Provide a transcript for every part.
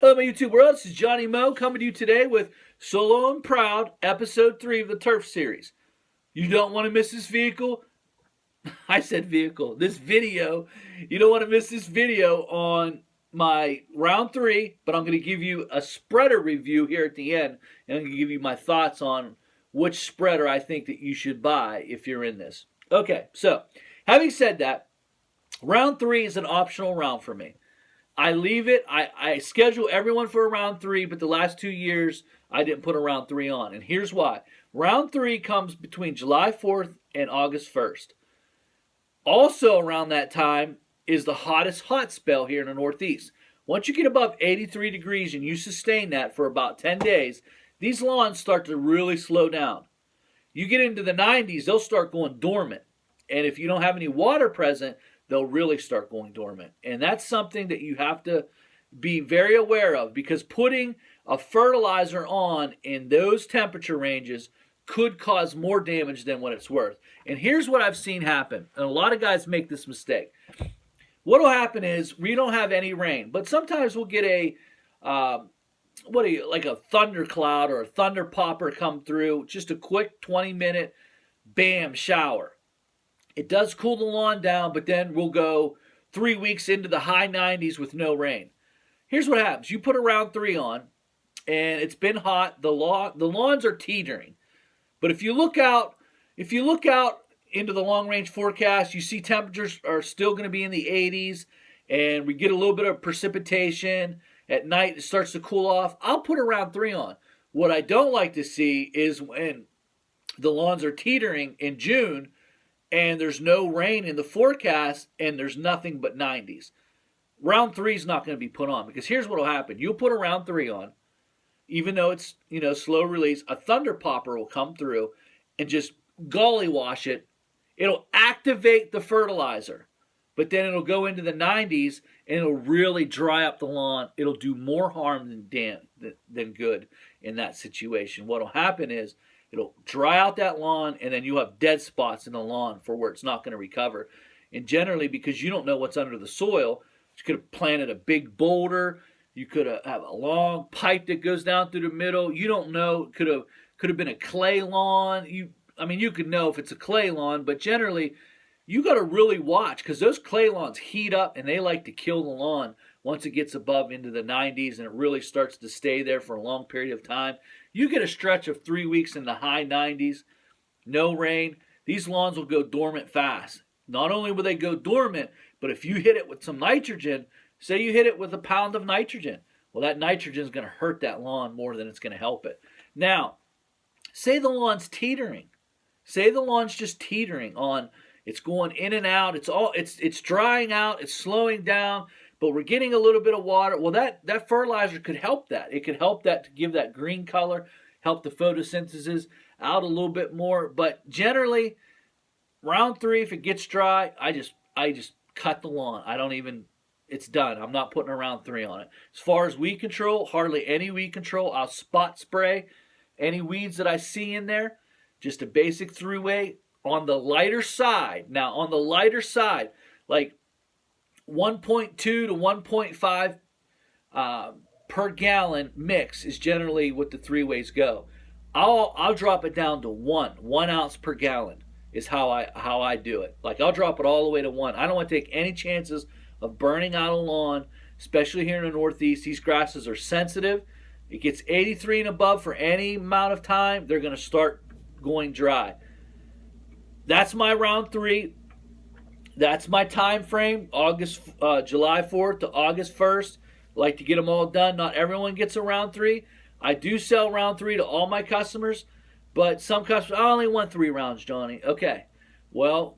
Hello, my YouTube world. This is Johnny Moe coming to you today with Solo and Proud, Episode 3 of the Turf Series. You don't want to miss this vehicle? I said vehicle. This video. You don't want to miss this video on my round 3, but I'm going to give you a spreader review here at the end, and I'm going to give you my thoughts on which spreader I think that you should buy if you're in this. Okay, so having said that, round 3 is an optional round for me. I leave it. I schedule everyone for a round 3, but the last 2 years I didn't put a round 3 on. And here's why. Round 3 comes between July 4th and August 1st. Also around that time is the hottest hot spell here in the Northeast. Once you get above 83 degrees and you sustain that for about 10 days, these lawns start to really slow down. You get into the 90s, they'll start going dormant. And if you don't have any water present, they'll really start going dormant. And that's something that you have to be very aware of, because putting a fertilizer on in those temperature ranges could cause more damage than what it's worth. And here's what I've seen happen, and a lot of guys make this mistake. What will happen is we don't have any rain, but sometimes we'll get a like a thundercloud or a thunder popper come through, just a quick 20-minute bam shower. It does cool the lawn down, but then we'll go 3 weeks into the high 90s with no rain. Here's what happens. You put a round 3 on, and it's been hot. The lawns are teetering. But if you look out into the long-range forecast, you see temperatures are still going to be in the 80s, and we get a little bit of precipitation. At night, it starts to cool off. I'll put a round 3 on. What I don't like to see is when the lawns are teetering in June, and there's no rain in the forecast, and there's nothing but 90s. Round 3 is not going to be put on, because here's what will happen. You'll put a round 3 on, even though it's slow release. A thunder popper will come through and just gully wash it. It'll activate the fertilizer, but then it'll go into the 90s, and it'll really dry up the lawn. It'll do more harm than good in that situation. What will happen is it'll dry out that lawn, and then you have dead spots in the lawn for where it's not going to recover. And generally, because you don't know what's under the soil, you could have planted a big boulder. You could have a long pipe that goes down through the middle. You don't know. It could have been a clay lawn. You could know if it's a clay lawn, but generally, you got to really watch, because those clay lawns heat up, and they like to kill the lawn once it gets above into the 90s, and it really starts to stay there for a long period of time. You get a stretch of 3 weeks in the high 90s, no rain, these lawns will go dormant fast. Not only will they go dormant, but if you hit it with some nitrogen, say you hit it with a pound of nitrogen, well, that nitrogen is going to hurt that lawn more than it's going to help it. Now, say the lawn's teetering. Say the lawn's just teetering on, it's going in and out, it's drying out, it's slowing down, but we're getting a little bit of water. Well, that fertilizer could help that. It could help that to give that green color, help the photosynthesis out a little bit more. But generally, round 3, if it gets dry, I just cut the lawn. It's done. I'm not putting a round 3 on it. As far as weed control, hardly any weed control. I'll spot spray any weeds that I see in there. Just a basic 3-way on the lighter side. Now, on the lighter side, like 1.2 to 1.5 per gallon mix is generally what the 3-ways go. I'll drop it down to 1 ounce per gallon is how I do it. Like, I'll drop it all the way to 1. I don't want to take any chances of burning out a lawn, especially here in the Northeast. These grasses are sensitive. It gets 83 and above for any amount of time, they're going to start going dry. That's my round 3. That's my time frame, July 4th to August 1st. I like to get them all done. Not everyone gets a round 3. I do sell round 3 to all my customers, but some customers, I only want 3 rounds, Johnny. Okay, well,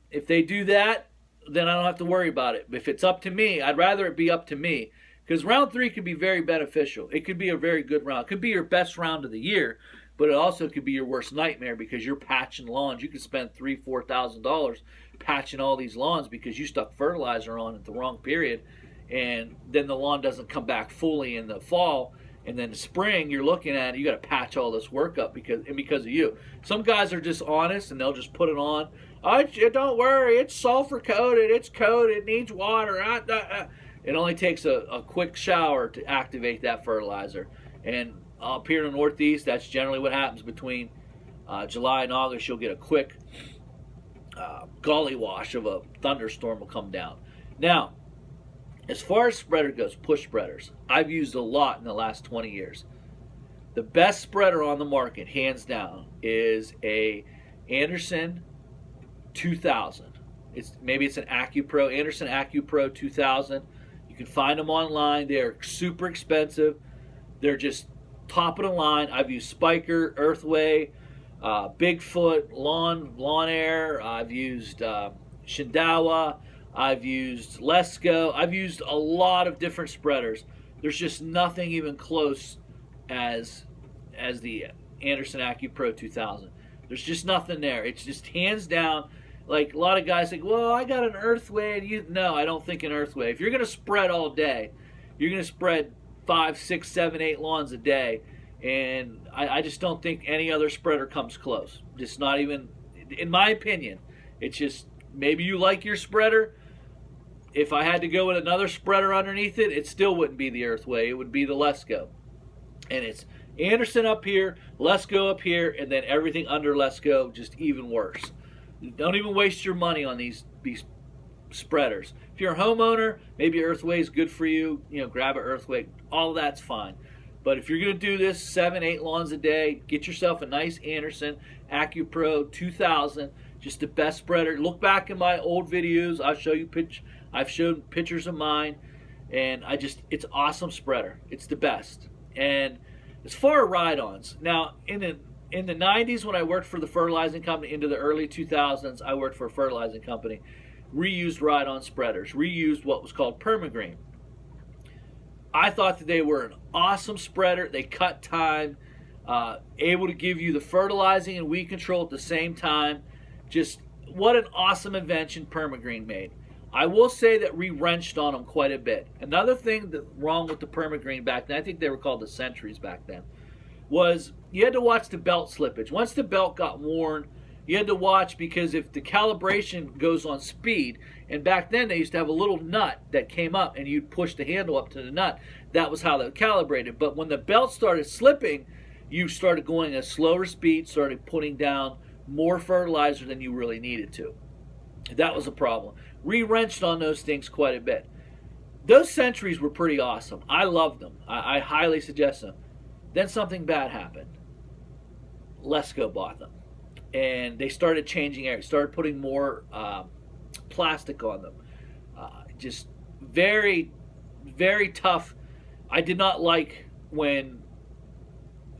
if they do that, then I don't have to worry about it. If it's up to me, I'd rather it be up to me, because round 3 could be very beneficial. It could be a very good round. It could be your best round of the year, but it also could be your worst nightmare, because you're patching lawns. You could spend $3,000-$4,000 patching all these lawns because you stuck fertilizer on at the wrong period, and then the lawn doesn't come back fully in the fall, and then the spring you're looking at it, you got to patch all this work up because of you. Some guys are just honest and they'll just put it on. Don't worry, it's sulfur coated, it's coated, it needs water. It only takes a quick shower to activate that fertilizer. And up here in the Northeast, that's generally what happens between July and August. You'll get a quick gully wash of a thunderstorm will come down. Now, as far as spreader goes, push spreaders, I've used a lot in the last 20 years. The best spreader on the market, hands down, is a Anderson 2000. Maybe it's an AccuPro, Anderson AccuPro 2000. You can find them online. They're super expensive. They're just top of the line. I've used Spiker, Earthway, Bigfoot, Lawn Air. I've used Shindawa. I've used Lesco. I've used a lot of different spreaders. There's just nothing even close as the Anderson AccuPro 2000. There's just nothing there. It's just hands down. Like a lot of guys think, well, I got an Earthway. No, I don't think an Earthway. If you're going to spread all day, you're going to spread 5, 6, 7, 8 lawns a day. And I just don't think any other spreader comes close. Just not even, in my opinion. It's just, maybe you like your spreader. If I had to go with another spreader underneath it, it still wouldn't be the Earthway. It would be the Lesco. And it's Anderson up here, Lesco up here, and then everything under Lesco just even worse. Don't even waste your money on these spreaders. If you're a homeowner, maybe Earthway is good for you. Grab an Earthway. All that's fine. But if you're going to do this 7, 8 lawns a day, get yourself a nice Anderson AccuPro 2000. Just the best spreader. Look back in my old videos. I've shown pictures of mine, and it's awesome spreader. It's the best. And as far as ride-ons, now in the 90s when I worked for the fertilizing company, into the early 2000s, I worked for a fertilizing company, reused ride-on spreaders, reused what was called Permagreen. I thought that they were an awesome spreader. They cut time, able to give you the fertilizing and weed control at the same time. Just what an awesome invention Permagreen made. I will say that we wrenched on them quite a bit. Another thing that wrong with the Permagreen back then, I think they were called the Centuries back then, was you had to watch the belt slippage. Once the belt got worn, you had to watch, because if the calibration goes on speed, and back then they used to have a little nut that came up and you'd push the handle up to the nut. That was how they calibrated. But when the belt started slipping, you started going at a slower speed, started putting down more fertilizer than you really needed to. That was a problem. Re-wrenched on those things quite a bit. Those Centuries were pretty awesome. I loved them. I highly suggest them. Then something bad happened. Lesco bought them. And they started changing air. Started putting more plastic on them. Just very, very tough. I did not like when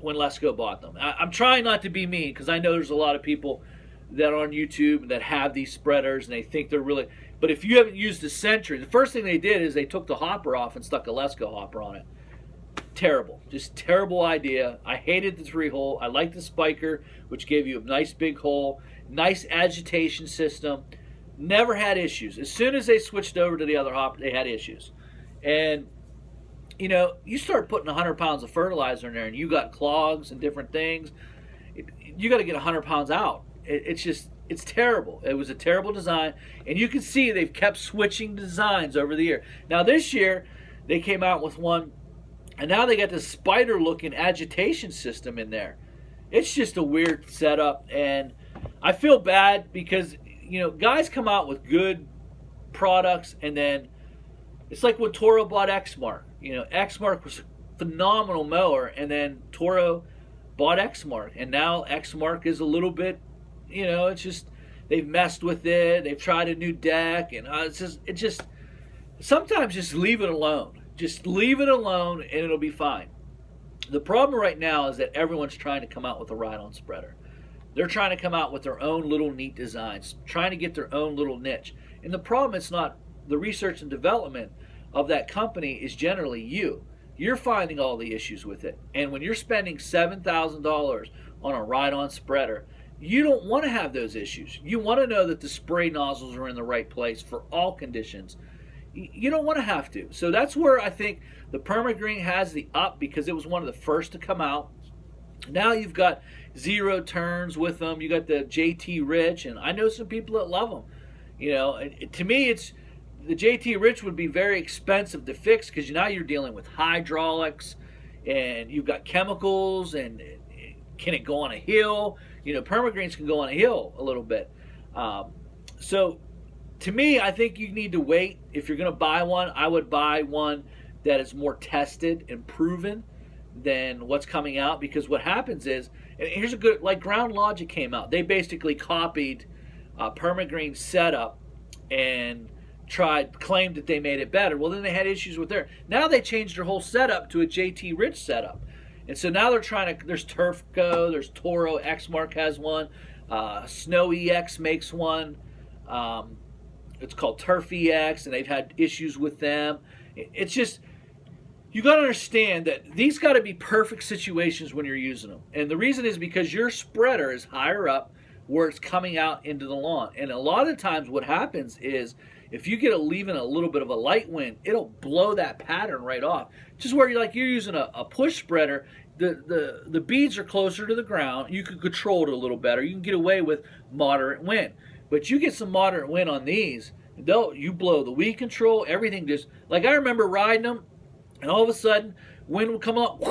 Lesco bought them. I'm trying not to be mean, because I know there's a lot of people that are on YouTube that have these spreaders and they think they're really, but if you haven't used the Century, the first thing they did is they took the hopper off and stuck a Lesco hopper on it. Terrible. Just terrible idea. I hated the 3-hole. I liked the Spiker, which gave you a nice big hole, nice agitation system. Never had issues. As soon as they switched over to the other hopper, they had issues. And you start putting 100 pounds of fertilizer in there and you got clogs and different things, you got to get 100 pounds out. It's terrible. It was a terrible design, and you can see they've kept switching designs over the year. Now this year, they came out with one, and now they got this spider-looking agitation system in there. It's just a weird setup, and I feel bad because guys come out with good products, and then it's like when Toro bought Exmark. Exmark was a phenomenal mower, and then Toro bought Exmark, and now Exmark is a little bit, it's just, they've messed with it. They've tried a new deck, and sometimes just leave it alone. Just leave it alone, and it'll be fine. The problem right now is that everyone's trying to come out with a ride-on spreader. They're trying to come out with their own little neat designs, trying to get their own little niche. And the problem is not the research and development of that company, is generally you. You're finding all the issues with it. And when you're spending $7,000 on a ride-on spreader, you don't want to have those issues. You want to know that the spray nozzles are in the right place for all conditions. You don't want to have to. So that's where I think the Permagreen has the up, because it was one of the first to come out. Now you've got zero turns with them. You got the JT Rich, and I know some people that love them. To me, the JT Rich would be very expensive to fix because now you're dealing with hydraulics and you've got chemicals and can it go on a hill? Permagreens can go on a hill a little bit. So to me, I think you need to wait. If you're going to buy one, I would buy one that is more tested and proven than what's coming out, because what happens is, and here's a good, like Ground Logic came out. They basically copied Permagreen's setup and claimed that they made it better. Well, then they had issues with now they changed their whole setup to a JT Rich setup. And so now they're there's Turfco, there's Toro, Exmark has one, Snow EX makes one. It's called Turf EX, and they've had issues with them. It's just, you got to understand that these got to be perfect situations when you're using them. And the reason is because your spreader is higher up where it's coming out into the lawn. And a lot of times what happens is, if you get leaving a little bit of a light wind, it'll blow that pattern right off. Just where you're using a push spreader, the beads are closer to the ground. You can control it a little better. You can get away with moderate wind. But you get some moderate wind on these, you blow the weed control, everything just, like I remember riding them, and all of a sudden, wind would come up,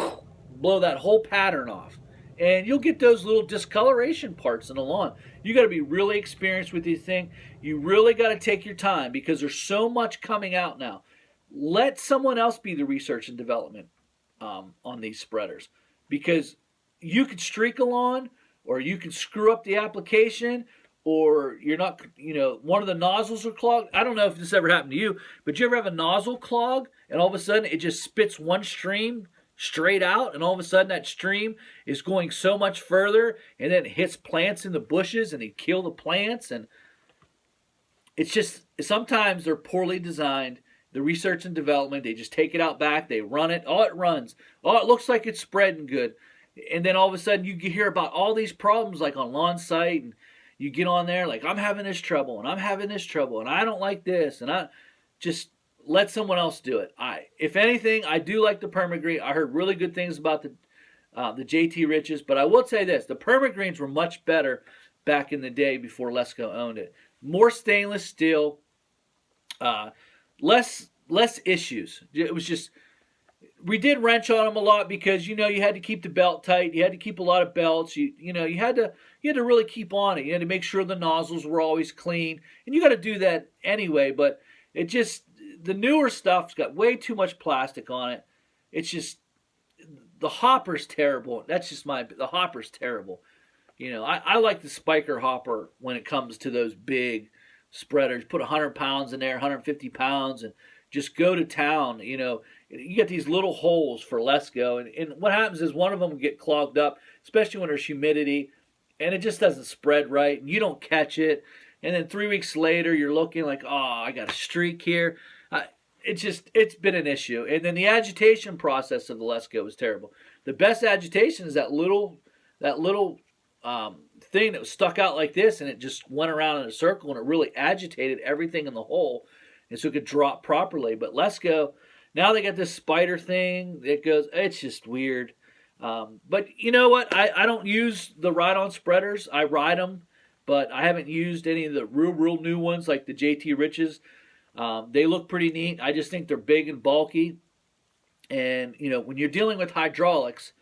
blow that whole pattern off. And you'll get those little discoloration parts in the lawn. You got to be really experienced with these things. You really got to take your time because there's so much coming out now. Let someone else be the research and development on these spreaders, because you could streak a lawn, or you can screw up the application, or you're not, one of the nozzles are clogged. I don't know if this ever happened to you, but you ever have a nozzle clog and all of a sudden it just spits one stream straight out, and all of a sudden that stream is going so much further, and then it hits plants in the bushes and they kill the plants. And it's just, sometimes they're poorly designed. The research and development, they just take it out back, they run it, it runs. It looks like it's spreading good. And then all of a sudden you hear about all these problems like on Lawn Site, and you get on there like, I'm having this trouble, and I'm having this trouble, and I don't like this, and I just let someone else do it. If anything, I do like the Permagreen. I heard really good things about the JT Riches, but I will say this: the Permagreens were much better back in the day before Lesco owned it. More stainless steel, less issues. It was just, we did wrench on them a lot because you had to keep the belt tight. You had to keep a lot of belts. You had to really keep on it. You had to make sure the nozzles were always clean, and you got to do that anyway. But it just, the newer stuff's got way too much plastic on it. It's just, the hopper's terrible. That's just the hopper's terrible. I like the Spiker hopper when it comes to those big spreaders. Put 100 pounds in there, 150 pounds, and just go to town. You get these little holes for Lesco, and what happens is one of them will get clogged up, especially when there's humidity, and it just doesn't spread right, and you don't catch it. And then 3 weeks later, you're looking like, I got a streak here. It's been an issue. And then the agitation process of the Lesco is terrible. The best agitation is that little thing that was stuck out like this, and it just went around in a circle, and it really agitated everything in the hole, and so it could drop properly. But Lesco, now they got this spider thing that goes, it's just weird. But you know what? I don't use the ride-on spreaders. I ride them, but I haven't used any of the real new ones like the JT Riches. They look pretty neat. I just think they're big and bulky. And, when you're dealing with hydraulics,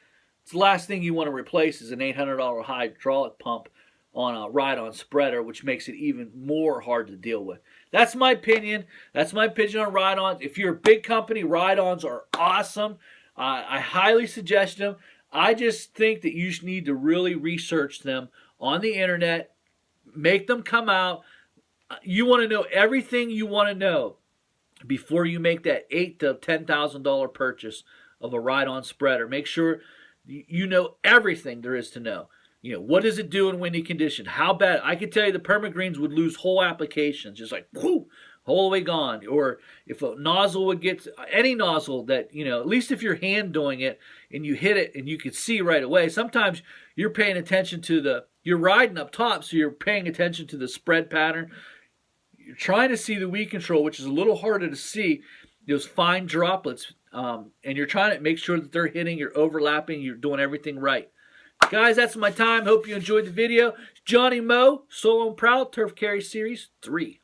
it's the last thing you want to replace is an $800 hydraulic pump on a ride-on spreader, which makes it even more hard to deal with. That's my opinion. That's my opinion on ride-ons. If you're a big company, ride-ons are awesome. I highly suggest them. I just think that you need to really research them on the internet, make them come out. You want to know everything you want to know before you make that $8,000 to $10,000 purchase of a ride-on spreader. Make sure you know everything there is to know. What does it do in windy condition? How bad? I could tell you the Permagreens would lose whole applications, just like, whoo, whole way gone. Or if a nozzle would get, any nozzle that, at least if you're hand doing it and you hit it and you could see right away. Sometimes you're paying attention to you're riding up top, so you're paying attention to the spread pattern. You're trying to see the weed control, which is a little harder to see, those fine droplets, and you're trying to make sure that they're hitting, you're overlapping, you're doing everything right. Guys, that's my time. Hope you enjoyed the video. Johnny Moe, Solo and Proud, Turf Carry Series 3.